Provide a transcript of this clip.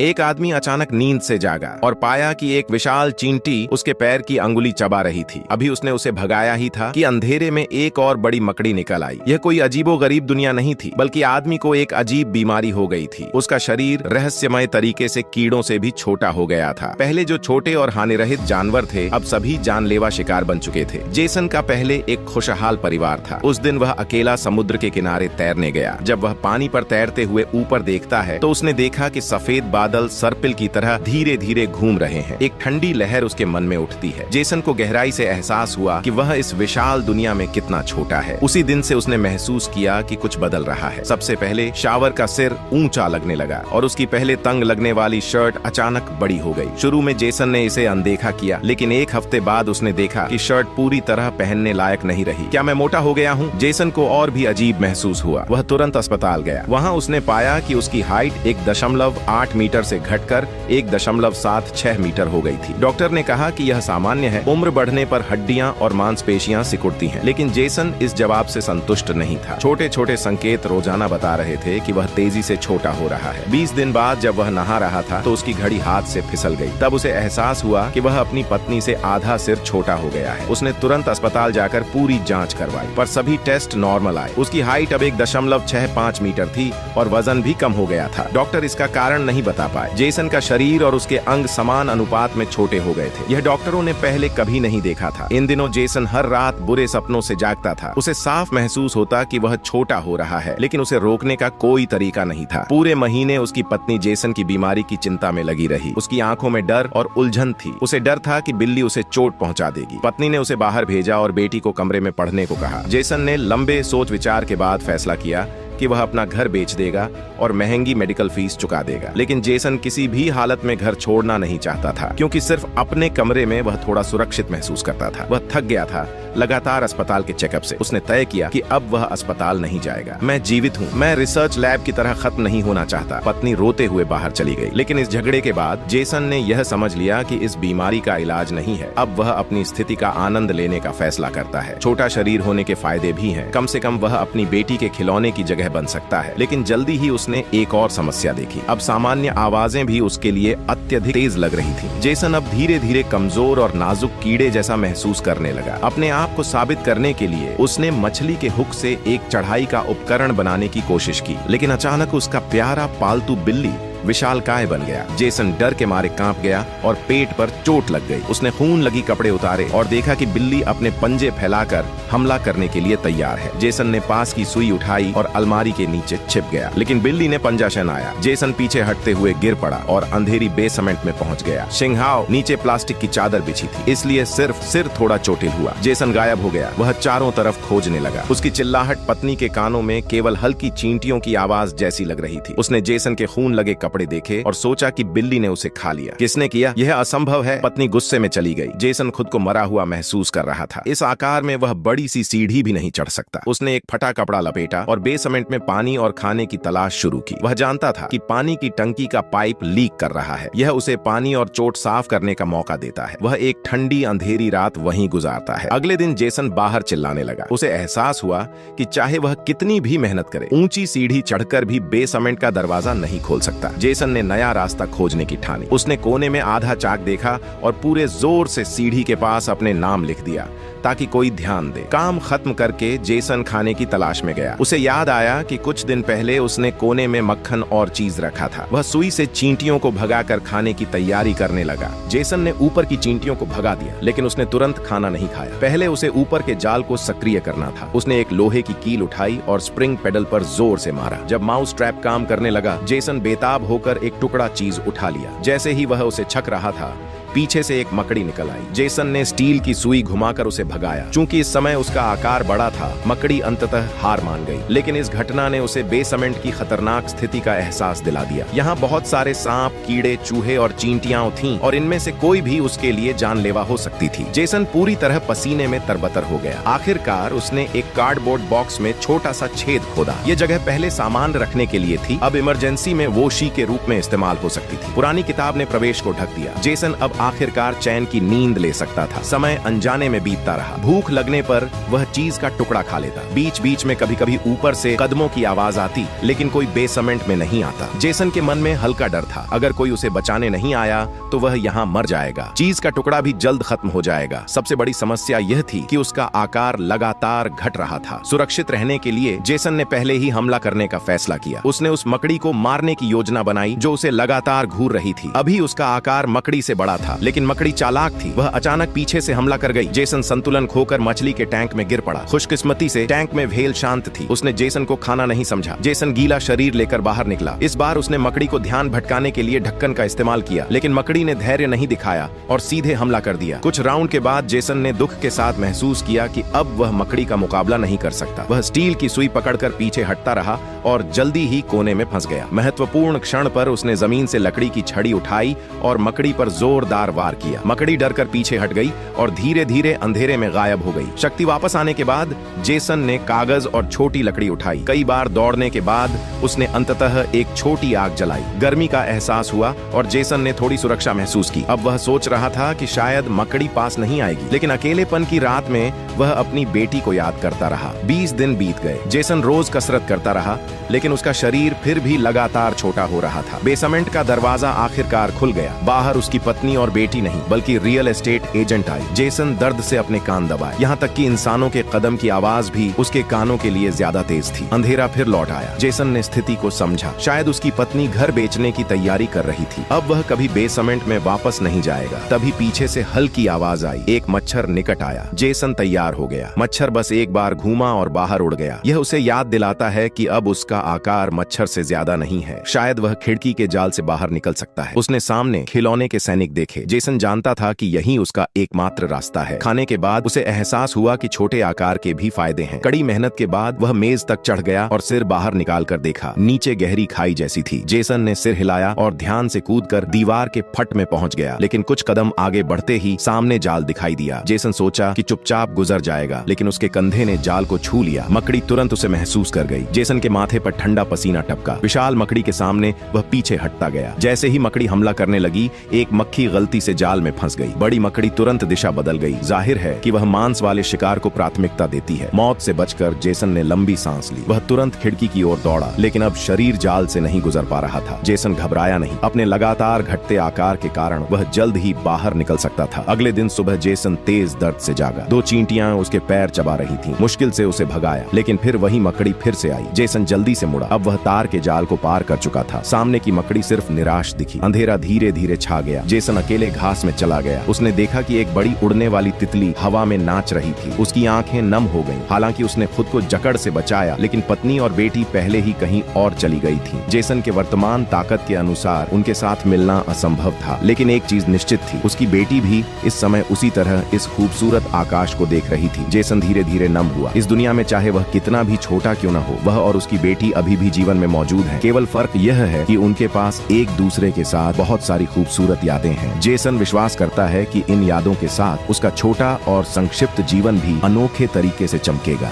एक आदमी अचानक नींद से जागा और पाया कि एक विशाल चींटी उसके पैर की अंगुली चबा रही थी। अभी उसने उसे भगाया ही था कि अंधेरे में एक और बड़ी मकड़ी निकल आई। यह कोई अजीबोगरीब दुनिया नहीं थी, बल्कि आदमी को एक अजीब बीमारी हो गई थी। उसका शरीर रहस्यमय तरीके से कीड़ों से भी छोटा हो गया था। पहले जो छोटे और हानिरहित जानवर थे, अब सभी जानलेवा शिकार बन चुके थे। जेसन का पहले एक खुशहाल परिवार था। उस दिन वह अकेला समुद्र के किनारे तैरने गया। जब वह पानी पर तैरते हुए ऊपर देखता है तो उसने देखा कि सफेद बादल सर्पिल की तरह धीरे धीरे घूम रहे हैं। एक ठंडी लहर उसके मन में उठती है। जेसन को गहराई से एहसास हुआ कि वह इस विशाल दुनिया में कितना छोटा है। उसी दिन से उसने महसूस किया कि कुछ बदल रहा है। सबसे पहले शावर का सिर ऊंचा लगने लगा और उसकी पहले तंग लगने वाली शर्ट अचानक बड़ी हो गई। शुरू में जेसन ने इसे अनदेखा किया, लेकिन एक हफ्ते बाद उसने देखा कि शर्ट पूरी तरह पहनने लायक नहीं रही। क्या मैं मोटा हो गया हूँ? जेसन को और भी अजीब महसूस हुआ। वह तुरंत अस्पताल गया। वहाँ उसने पाया कि उसकी हाइट 1.8 मीटर से घटकर 1.76 मीटर हो गई थी। डॉक्टर ने कहा कि यह सामान्य है, उम्र बढ़ने पर हड्डियां और मांसपेशियां सिकुड़ती हैं। लेकिन जेसन इस जवाब से संतुष्ट नहीं था। छोटे छोटे संकेत रोजाना बता रहे थे कि वह तेजी से छोटा हो रहा है। 20 दिन बाद जब वह नहा रहा था तो उसकी घड़ी हाथ से फिसल गई। तब उसे एहसास हुआ कि वह अपनी पत्नी से आधा सिर छोटा हो गया है। उसने तुरंत अस्पताल जाकर पूरी जांच करवाई, पर सभी टेस्ट नॉर्मल आए। उसकी हाइट अब 1.65 मीटर थी और वजन भी कम हो गया था। डॉक्टर इसका कारण नहीं बता पाए। जेसन का शरीर और उसके अंग समान अनुपात में छोटे हो गए थे। यह डॉक्टरों ने पहले कभी नहीं देखा था। इन दिनों जेसन हर रात बुरे सपनों से जागता था। उसे साफ महसूस होता कि वह छोटा हो रहा है, लेकिन उसे रोकने का कोई तरीका नहीं था। पूरे महीने उसकी पत्नी जेसन की बीमारी की चिंता में लगी रही। उसकी आंखों में डर और उलझन थी। उसे डर था कि बिल्ली उसे चोट पहुंचा देगी। पत्नी ने उसे बाहर भेजा और बेटी को कमरे में पढ़ने को कहा। जेसन ने लंबे सोच विचार के बाद फैसला किया कि वह अपना घर बेच देगा और महंगी मेडिकल फीस चुका देगा। लेकिन जेसन किसी भी हालत में घर छोड़ना नहीं चाहता था, क्योंकि सिर्फ अपने कमरे में वह थोड़ा सुरक्षित महसूस करता था। वह थक गया था लगातार अस्पताल के चेकअप से। उसने तय किया कि अब वह अस्पताल नहीं जाएगा। मैं जीवित हूँ, मैं रिसर्च लैब की तरह खत्म नहीं होना चाहता। पत्नी रोते हुए बाहर चली गई। लेकिन इस झगड़े के बाद जेसन ने यह समझ लिया कि इस बीमारी का इलाज नहीं है। अब वह अपनी स्थिति का आनंद लेने का फैसला करता है। छोटा शरीर होने के फायदे भी हैं। कम से कम वह अपनी बेटी के खिलौने की जगह बन सकता है। लेकिन जल्दी ही उसने एक और समस्या देखी। अब सामान्य आवाजें भी उसके लिए अत्यधिक तेज लग रही थी। जेसन अब धीरे धीरे कमजोर और नाजुक कीड़े जैसा महसूस करने लगा। अपने आप को साबित करने के लिए उसने मछली के हुक से एक चढ़ाई का उपकरण बनाने की कोशिश की, लेकिन अचानक उसका प्यारा पालतू बिल्ली विशालकाय बन गया। जेसन डर के मारे कांप गया और पेट पर चोट लग गई। उसने खून लगी कपड़े उतारे और देखा कि बिल्ली अपने पंजे फैलाकर हमला करने के लिए तैयार है। जेसन ने पास की सुई उठाई और अलमारी के नीचे छिप गया, लेकिन बिल्ली ने पंजा शनाया। जेसन पीछे हटते हुए गिर पड़ा और अंधेरी बेसमेंट में पहुंच गया। सिंघाव नीचे प्लास्टिक की चादर बिछी थी, इसलिए सिर्फ सिर थोड़ा चोटिल हुआ। जेसन गायब हो गया। वह चारों तरफ खोजने लगा। उसकी चिल्लाहट पत्नी के कानों में केवल हल्की चींटियों की आवाज जैसी लग रही थी। उसने जेसन के खून लगे कपड़े देखे और सोचा कि बिल्ली ने उसे खा लिया। किसने किया? यह असंभव है। पत्नी गुस्से में चली गई। जेसन खुद को मरा हुआ महसूस कर रहा था। इस आकार में वह बड़ी सी सीढ़ी भी नहीं चढ़ सकता। उसने एक फटा कपड़ा लपेटा और बेसमेंट में पानी और खाने की तलाश शुरू की। वह जानता था कि पानी की टंकी का पाइप लीक कर रहा है। यह उसे पानी और चोट साफ करने का मौका देता है। वह एक ठंडी अंधेरी रात वहीं गुजारता है। अगले दिन जेसन बाहर चिल्लाने लगा। उसे एहसास हुआ कि चाहे वह कितनी भी मेहनत करे, ऊंची सीढ़ी चढ़कर भी बेसमेंट का दरवाजा नहीं खोल सकता। जेसन ने नया रास्ता खोजने की ठानी। उसने कोने में आधा चाक देखा और पूरे जोर से सीढ़ी के पास अपने नाम लिख दिया ताकि कोई ध्यान दे। काम खत्म करके जेसन खाने की तलाश में गया। उसे याद आया कि कुछ दिन पहले उसने कोने में मक्खन और चीज रखा था। वह सुई से चींटियों को भगाकर खाने की तैयारी करने लगा। जेसन ने ऊपर की चींटियों को भगा दिया, लेकिन उसने तुरंत खाना नहीं खाया। पहले उसे ऊपर के जाल को सक्रिय करना था। उसने एक लोहे की कील उठाई और स्प्रिंग पेडल पर जोर से मारा। जब माउस ट्रैप काम करने लगा, जेसन बेताब होकर एक टुकड़ा चीज उठा लिया। जैसे ही वह उसे छक रहा था, पीछे से एक मकड़ी निकल आई। जेसन ने स्टील की सुई घुमाकर उसे भगाया। चूंकि इस समय उसका आकार बड़ा था, मकड़ी अंततः हार मान गई। लेकिन इस घटना ने उसे बेसमेंट की खतरनाक स्थिति का एहसास दिला दिया। यहाँ बहुत सारे सांप, कीड़े, चूहे और चींटियां थीं और इनमें से कोई भी उसके लिए जानलेवा हो सकती थी। जेसन पूरी तरह पसीने में तरबतर हो गया। आखिरकार उसने एक कार्डबोर्ड बॉक्स में छोटा सा छेद खोदा। ये जगह पहले सामान रखने के लिए थी, अब इमरजेंसी में वोशी के रूप में इस्तेमाल हो सकती थी। पुरानी किताब ने प्रवेश को ढक दिया। जेसन अब आखिरकार चैन की नींद ले सकता था। समय अनजाने में बीतता रहा। भूख लगने पर वह चीज का टुकड़ा खा लेता। बीच बीच में कभी कभी ऊपर से कदमों की आवाज आती, लेकिन कोई बेसमेंट में नहीं आता। जेसन के मन में हल्का डर था, अगर कोई उसे बचाने नहीं आया तो वह यहाँ मर जाएगा। चीज का टुकड़ा भी जल्द खत्म हो जाएगा। सबसे बड़ी समस्या यह थी कि उसका आकार लगातार घट रहा था। सुरक्षित रहने के लिए जेसन ने पहले ही हमला करने का फैसला किया। उसने उस मकड़ी को मारने की योजना बनाई जो उसे लगातार घूर रही थी। अभी उसका आकार मकड़ी से बड़ा था, लेकिन मकड़ी चालाक थी। वह अचानक पीछे से हमला कर गई। जेसन संतुलन खोकर मछली के टैंक में गिर पड़ा। खुशकिस्मती से टैंक में व्हेल शांत थी। उसने जेसन को खाना नहीं समझा। जेसन गीला शरीर लेकर बाहर निकला। इस बार उसने मकड़ी को ध्यान भटकाने के लिए ढक्कन का इस्तेमाल किया, लेकिन मकड़ी ने धैर्य नहीं दिखाया और सीधे हमला कर दिया। कुछ राउंड के बाद जेसन ने दुख के साथ महसूस किया कि अब वह मकड़ी का मुकाबला नहीं कर सकता। वह स्टील की सुई पकड़कर पीछे हटता रहा और जल्दी ही कोने में फंस गया। महत्वपूर्ण क्षण पर उसने जमीन से लकड़ी की छड़ी उठाई और मकड़ी पर जोरदार वार किया। मकड़ी डरकर पीछे हट गई और धीरे धीरे अंधेरे में गायब हो गई। शक्ति वापस आने के बाद जेसन ने कागज और छोटी लकड़ी उठाई। कई बार दौड़ने के बाद उसने अंततः एक छोटी आग जलाई। गर्मी का एहसास हुआ और जेसन ने थोड़ी सुरक्षा महसूस की। अब वह सोच रहा था कि शायद मकड़ी पास नहीं आएगी, लेकिन अकेलेपन की रात में वह अपनी बेटी को याद करता रहा। 20 दिन बीत गए। जेसन रोज कसरत करता रहा, लेकिन उसका शरीर फिर भी लगातार छोटा हो रहा था। बेसमेंट का दरवाजा आखिरकार खुल गया। बाहर उसकी पत्नी और बेटी नहीं, बल्कि रियल एस्टेट एजेंट आई। जेसन दर्द से अपने कान दबाए, यहाँ तक कि इंसानों के कदम की आवाज भी उसके कानों के लिए ज्यादा तेज थी। अंधेरा फिर लौट आया। जेसन ने स्थिति को समझा। शायद उसकी पत्नी घर बेचने की तैयारी कर रही थी। अब वह कभी बेसमेंट में वापस नहीं जाएगा। तभी पीछे से हल्की आवाज आई। एक मच्छर निकट आया। जेसन तैयार हो गया। मच्छर बस एक बार घूमा और बाहर उड़ गया। यह उसे याद दिलाता है कि अब उसका आकार मच्छर से ज्यादा नहीं है। शायद वह खिड़की के जाल से बाहर निकल सकता है। उसने सामने खिलौने के सैनिक देखे। जेसन जानता था कि यही उसका एकमात्र रास्ता है। खाने के बाद उसे एहसास हुआ कि छोटे आकार के भी फायदे हैं। कड़ी मेहनत के बाद वह मेज तक चढ़ गया और सिर बाहर निकाल कर देखा। नीचे गहरी खाई जैसी थी। जेसन ने सिर हिलाया और ध्यान से कूदकर दीवार के फट में पहुंच गया, लेकिन कुछ कदम आगे बढ़ते ही सामने जाल दिखाई दिया। जेसन सोचा कि चुपचाप गुजर जाएगा, लेकिन उसके कंधे ने जाल को छू लिया। मकड़ी तुरंत उसे महसूस कर गई। जेसन के माथे पर ठंडा पसीना टपका। विशाल मकड़ी के सामने वह पीछे हटता गया। जैसे ही मकड़ी हमला करने लगी, एक मक्खी गलती से जाल में फंस गई। बड़ी मकड़ी तुरंत दिशा बदल गई। जाहिर है कि वह मांस वाले शिकार को प्राथमिकता देती है। मौत से बचकर जेसन ने लंबी सांस ली। वह तुरंत खिड़की की ओर दौड़ा, लेकिन अब शरीर जाल से नहीं गुजर पा रहा था। जेसन घबराया नहीं। अपने लगातार घटते आकार के कारण वह जल्द ही बाहर निकल सकता था। अगले दिन सुबह जेसन तेज दर्द से जागा। 2 चींटियां उसके पैर चबा रही थीं। मुश्किल से उसे भगाया, लेकिन फिर वही मकड़ी फिर से आई। जेसन जल्दी से मुड़ा। अब वह तार के जाल को पार कर चुका था। सामने की मकड़ी सिर्फ निराश दिखी। अंधेरा धीरे धीरे छा गया। जेसन अकेले घास में चला गया। उसने देखा कि एक बड़ी उड़ने वाली तितली हवा में नाच रही थी। उसकी आंखें नम हो गईं। हालांकि उसने खुद को जकड़ से बचाया, लेकिन पत्नी और बेटी पहले ही कहीं और चली गई थी। जेसन के वर्तमान ताकत के अनुसार उनके साथ मिलना असंभव था, लेकिन एक चीज निश्चित थी, उसकी बेटी भी इस समय उसी तरह इस खूबसूरत आकाश को देख रही थी। जेसन धीरे धीरे नम हुआ। इस दुनिया में चाहे वह कितना भी छोटा क्यों न हो, वह और उसकी बेटी अभी भी जीवन में मौजूद हैं। केवल फर्क यह है कि उनके पास एक दूसरे के साथ बहुत सारी खूबसूरत यादें हैं। जेसन विश्वास करता है कि इन यादों के साथ उसका छोटा और संक्षिप्त जीवन भी अनोखे तरीके से चमकेगा।